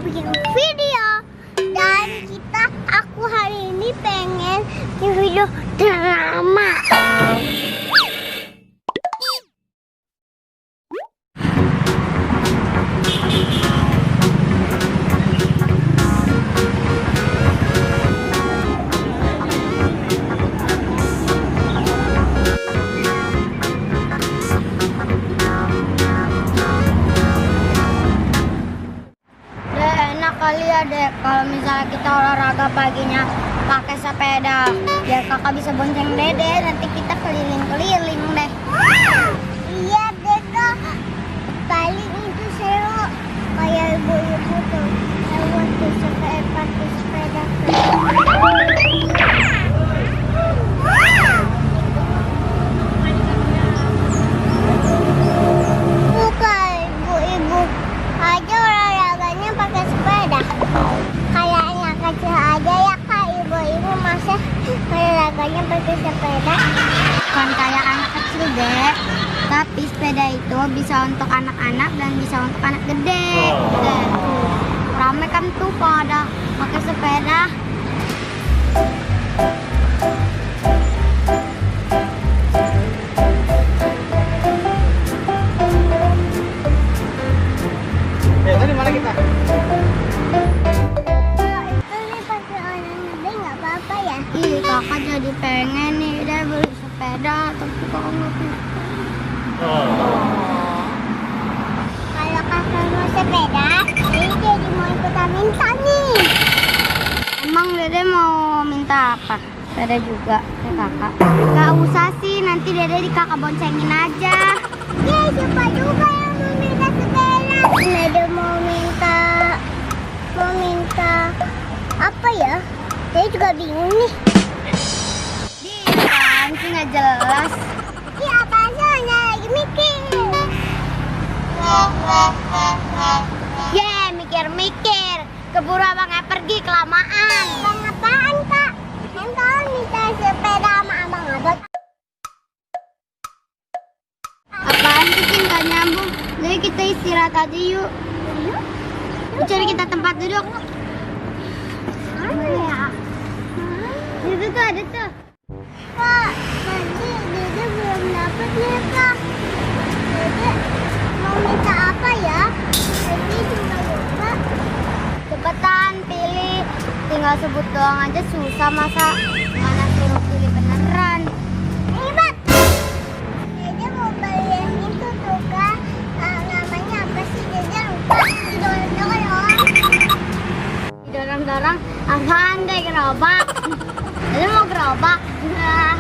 bikin video. Dan aku hari ini pengen bikin video drama. Kali ya dek, kalau misalnya kita olahraga paginya pakai sepeda, biar kakak bisa bonceng dede, nanti kita keliling-keliling deh. Iya deh kak, paling itu seru kayak ibu-ibu tuh lewat di pakai sepeda. Bukan ibu-ibu aja olahraganya pakai sepeda. Kayak anak kecil aja ya kak, ibu-ibu masa olahraganya pakai sepeda. Bukan kayak anak kecil dek, tapi sepeda itu bisa untuk anak-anak dan bisa untuk anak gede. Dek, rame kan tuh pada pakai sepeda. Tadi mana kita? Itu nih pakai orang gede nggak apa-apa ya? Ih, kakak jadi pengen nih deh beli sepeda, tapi kakak nggak punya. Kalau kakak mau sepeda, jadi mau ikutan minta nih. Emang dede mau minta apa? Sepeda juga ke kakak? Gak usah sih, nanti dede di kakak boncengin aja. Ya siapa juga yang mau minta sepeda? Dede mau minta apa ya? Saya juga bingung nih. Dia sih nggak jelas. Iya apanya lagi mikir. Mikir-mikir. Keburu abangnya pergi kelamaan. Bang apaan kak? Yang tahu minta sepeda sama abang abang. Apaan sih Cin, nggak nyambung. Jadi kita istirahat aja yuk. Cari kita tempat duduk. Mana ya? Itu tuh ada tuh. Kak, tadi Dede belum dapet nih kak. Dede mau minta apa ya? Tadi cuma lupa. Cepetan pilih. Tinggal sebut doang aja susah masa. Mana suruh pilih beneran. Hebat. Dede mau beli yang itu tuh kak. Namanya apa sih? Dede lupa. Didorong-dorong orang. Didorong-dorong. Apaan deh gerobak? Lu mau gerobak? Nah.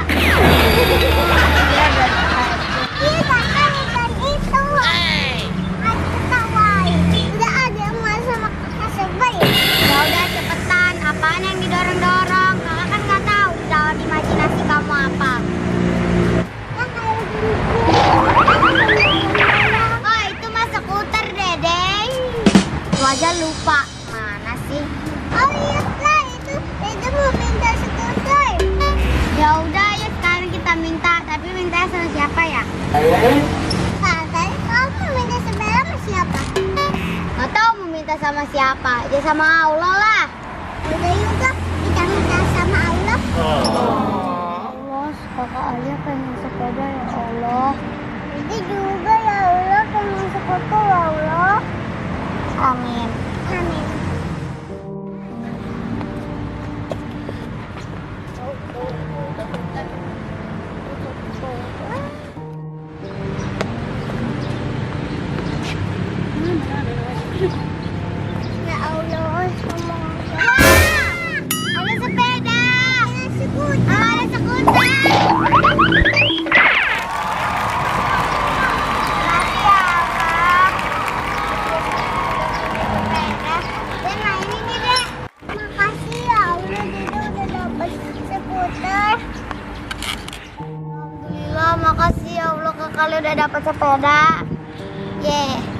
Iya kakak bukan itu. Aduh ketawain. Udah ada yang mau sama kakak sebel. Ya udah cepetan. Apaan yang didorong-dorong? Kakak kan nggak tahu dalam imajinasi kamu apa. Ya kayak gini. Oh itu mah skuter dedeng. Lu aja lupa. Mana sih? Oh iya kak, itu Dede mau minta skuter. Ya udah ya sekarang kita minta. Tapi minta sama siapa ya? Kak, tadi kamu minta sepeda sama siapa? Nggak tahu mau minta sama siapa. Ya sama Allah lah. Udah juga, kita minta sama Allah. Allah, kakak Alia pengen sepeda ya Allah. Dede juga ya Allah, pengen skuter ya Allah. Amin. Amin. Ya Allah, semoga. Ada sepeda. Ada skuter. Ada skuter. Makasih ya Allah, Dede udah dapat skuter. Alhamdulillah, makasih ya Allah kakak udah dapat sepeda. Yeah.